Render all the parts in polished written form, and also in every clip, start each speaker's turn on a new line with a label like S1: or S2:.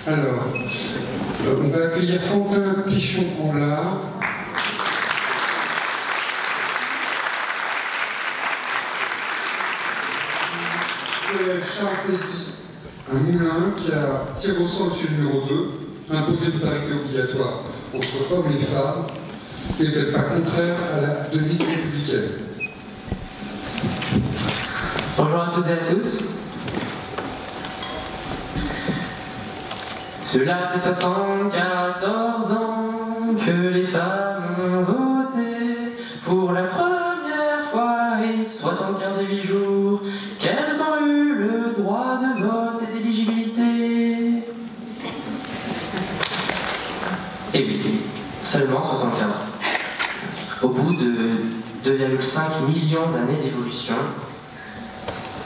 S1: Alors, on va accueillir Quentin Pichon-Conlard. Charles Pédy, un moulin qui a tiré au sort le numéro 2, imposé une parité obligatoire entre hommes et femmes, n'est-elle pas contraire à la devise républicaine?
S2: Bonjour à toutes et à tous. Cela fait 74 ans que les femmes ont voté pour la première fois et 75 et 8 jours qu'elles ont eu le droit de vote et d'éligibilité. Et oui, seulement 75 ans. Au bout de 2,5 millions d'années d'évolution,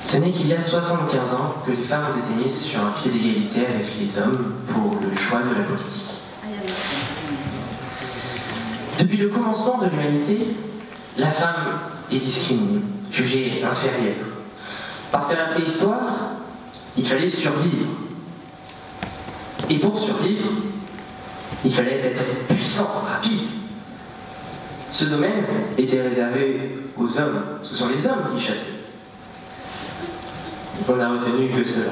S2: ce n'est qu'il y a 75 ans que les femmes ont été mises sur un pied d'égalité avec les hommes pour le choix de la politique. Depuis le commencement de l'humanité, la femme est discriminée, jugée inférieure. Parce qu'à la préhistoire, il fallait survivre. Et pour survivre, il fallait être puissant, rapide. Ce domaine était réservé aux hommes. Ce sont les hommes qui chassaient. On n'a retenu que cela.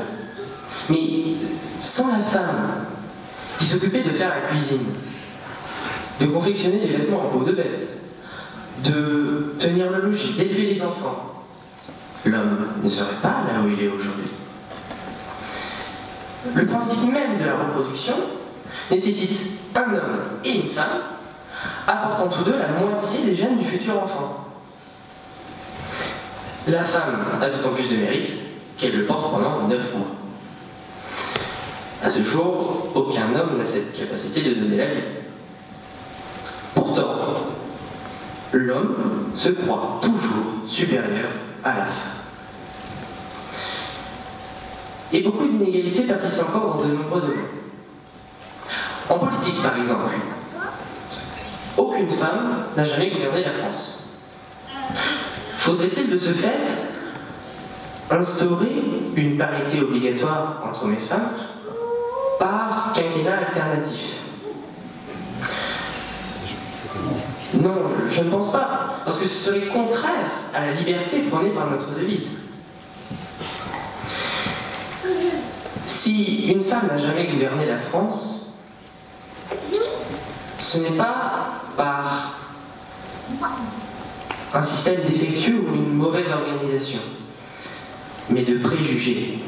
S2: Mais sans la femme qui s'occupait de faire la cuisine, de confectionner des vêtements en peau de bête, de tenir le logis, d'élever les enfants, l'homme ne serait pas là où il est aujourd'hui. Le principe même de la reproduction nécessite un homme et une femme apportant tous deux la moitié des gènes du futur enfant. La femme a d'autant plus de mérite qu'elle le porte pendant 9 mois. À ce jour, aucun homme n'a cette capacité de donner la vie. Pourtant, l'homme se croit toujours supérieur à la femme. Et beaucoup d'inégalités persistent encore dans de nombreux domaines. En politique, par exemple, aucune femme n'a jamais gouverné la France. Faudrait-il de ce fait instaurer une parité obligatoire entre hommes et femmes par quinquennat alternatif? Non, je ne pense pas, parce que ce serait contraire à la liberté prônée par notre devise. Si une femme n'a jamais gouverné la France, ce n'est pas par un système défectueux ou une mauvaise organisation, mais de préjugés.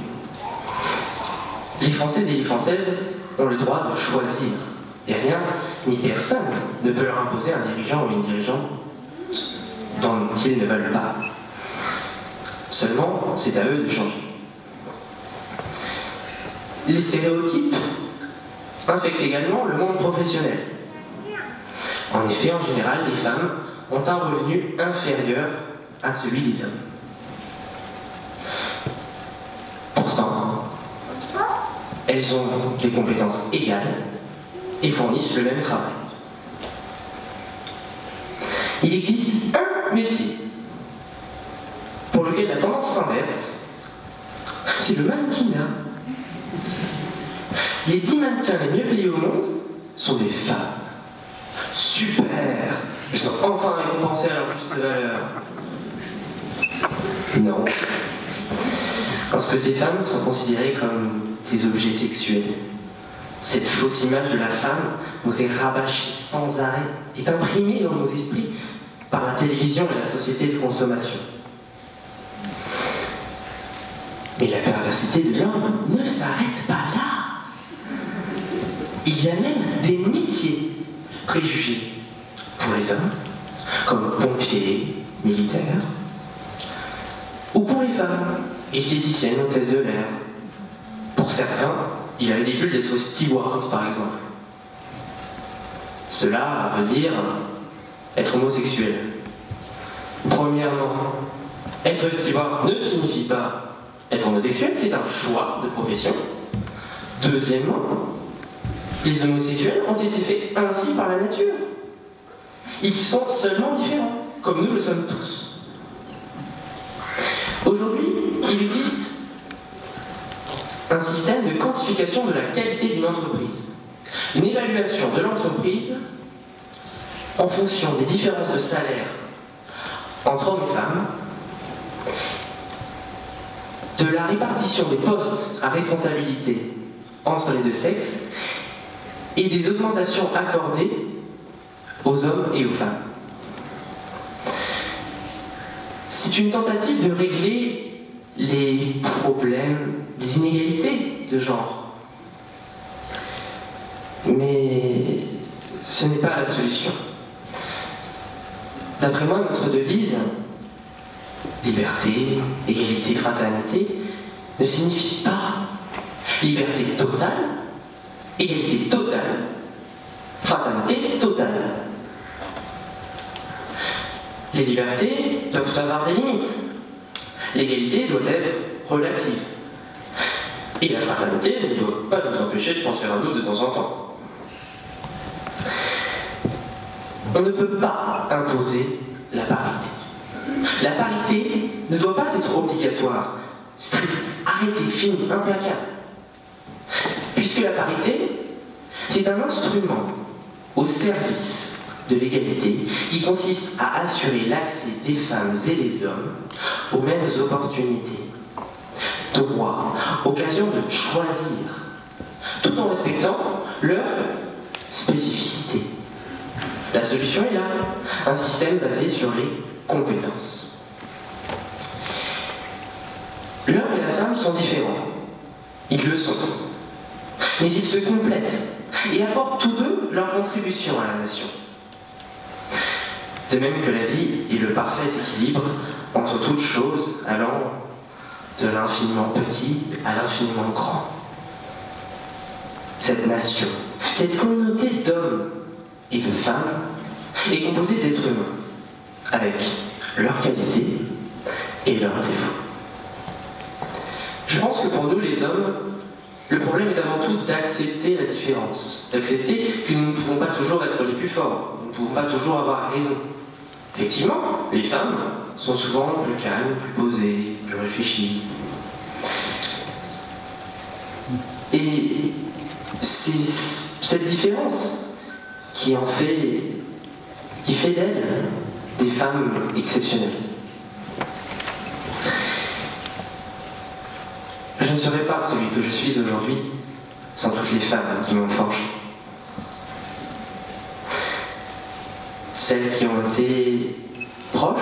S2: Les Françaises et les Françaises ont le droit de choisir, et rien ni personne ne peut leur imposer un dirigeant ou une dirigeante dont ils ne veulent pas. Seulement, c'est à eux de changer. Les stéréotypes infectent également le monde professionnel. En effet, en général, les femmes ont un revenu inférieur à celui des hommes. Pourtant, elles ont des compétences égales et fournissent le même travail. Il existe un métier pour lequel la tendance s'inverse, c'est le mannequinat. Les 10 mannequins les mieux payés au monde sont des femmes. Super! Elles sont enfin récompensées à leur juste valeur. Non. Parce que ces femmes sont considérées comme des objets sexuels. Cette fausse image de la femme nous est rabâchée sans arrêt, est imprimée dans nos esprits par la télévision et la société de consommation. Mais la perversité de l'homme ne s'arrête pas là. Il y a même des métiers préjugés pour les hommes, comme pompiers, militaires, ou pour les femmes, esthéticiennes, hôtesses de l'air. Pour certains, il est ridicule d'être steward, par exemple. Cela veut dire être homosexuel. Premièrement, être steward ne signifie pas être homosexuel, c'est un choix de profession. Deuxièmement, les homosexuels ont été faits ainsi par la nature. Ils sont seulement différents, comme nous le sommes tous. Aujourd'hui, il existe un système de de quantification de la qualité d'une entreprise. Une évaluation de l'entreprise en fonction des différences de salaire entre hommes et femmes, de la répartition des postes à responsabilité entre les deux sexes et des augmentations accordées aux hommes et aux femmes. C'est une tentative de régler les problèmes, les inégalités de genre. Mais ce n'est pas la solution. D'après moi, notre devise, liberté, égalité, fraternité, ne signifie pas liberté totale, égalité totale, fraternité totale. Les libertés doivent avoir des limites. L'égalité doit être relative. Et la fraternité ne doit pas nous empêcher de penser à nous de temps en temps. On ne peut pas imposer la parité. La parité ne doit pas être obligatoire, stricte, arrêtée, finie, implacable. Puisque la parité, c'est un instrument au service de l'égalité qui consiste à assurer l'accès des femmes et des hommes aux mêmes opportunités, droits, occasion de choisir, tout en respectant leur spécificité. La solution est là, un système basé sur les compétences. L'homme et la femme sont différents, ils le sont, mais ils se complètent et apportent tous deux leur contribution à la nation. De même que la vie est le parfait équilibre entre toutes choses allant de l'infiniment petit à l'infiniment grand. Cette nation, cette communauté d'hommes et de femmes est composée d'êtres humains, avec leurs qualités et leurs défauts. Je pense que pour nous les hommes, le problème est avant tout d'accepter la différence, d'accepter que nous ne pouvons pas toujours être les plus forts, nous ne pouvons pas toujours avoir raison. Effectivement, les femmes sont souvent plus calmes, plus posées, plus réfléchies. Et c'est cette différence qui fait d'elles des femmes exceptionnelles. Je ne serais pas celui que je suis aujourd'hui sans toutes les femmes qui m'ont forgé. Celles qui ont été proches,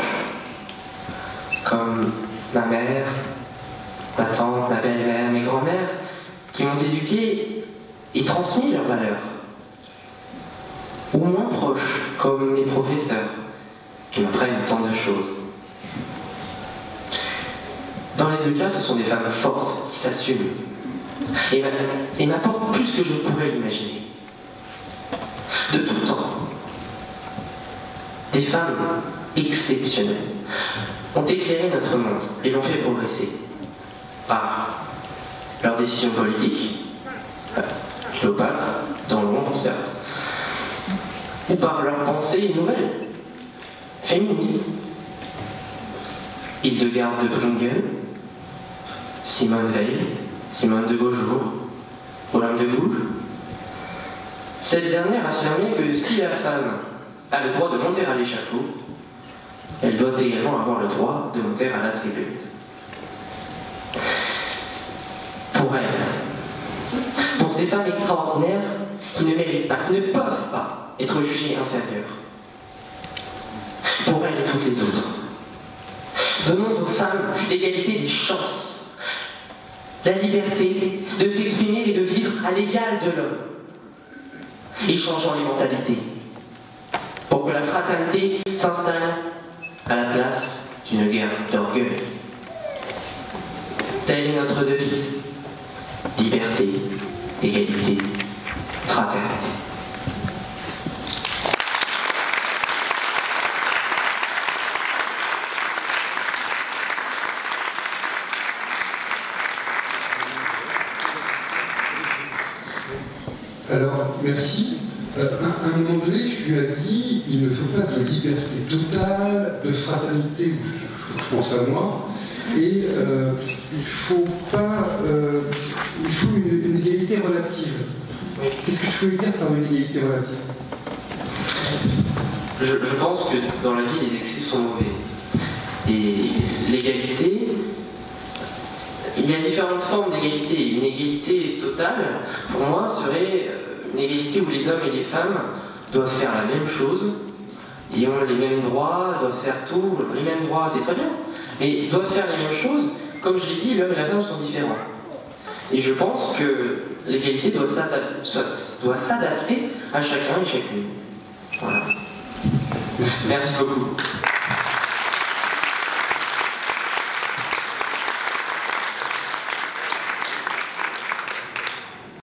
S2: comme ma mère, ma tante, ma belle-mère, mes grands-mères, qui m'ont éduqué et transmis leurs valeurs. Ou moins proches, comme mes professeurs, qui m'apprennent tant de choses. Dans les deux cas, ce sont des femmes fortes, qui s'assument, et m'apportent plus que je ne pourrais l'imaginer. De tout temps. Des femmes exceptionnelles ont éclairé notre monde et l'ont fait progresser par leurs décisions politiques, Cléopâtre, dans l'ombre certes, ou par leurs pensées nouvelles, féministes, Hildegarde de Bingen, Simone Veil, Simone de Beaujour, Olympe de Gouges. Cette dernière affirmait que si la femme a le droit de monter à l'échafaud, elle doit également avoir le droit de monter à la tribune. Pour elle, pour ces femmes extraordinaires qui ne méritent pas, qui ne peuvent pas être jugées inférieures. Pour elle et toutes les autres. Donnons aux femmes l'égalité des chances, la liberté de s'exprimer et de vivre à l'égal de l'homme, et changeons les mentalités, pour que la fraternité s'installe à la place d'une guerre d'orgueil. Telle est notre devise. Liberté, égalité, fraternité.
S1: Alors, merci. À un moment donné, tu as dit il ne faut pas de liberté totale, de fraternité, je pense à moi, et il faut
S3: l'égalité relative.
S2: Oui.
S3: Qu'est-ce que tu veux dire par une égalité relative?
S2: Je pense que dans la vie, les excès sont mauvais. Et l'égalité, il y a différentes formes d'égalité. Une égalité totale, pour moi, serait une égalité où les hommes et les femmes doivent faire la même chose, et ont les mêmes droits, doivent faire tout, les mêmes droits, c'est très bien, mais doivent faire les mêmes choses. Comme je l'ai dit, l'homme et la femme sont différents. Et je pense que l'égalité doit s'adapter à chacun et chacune. Voilà. Merci beaucoup.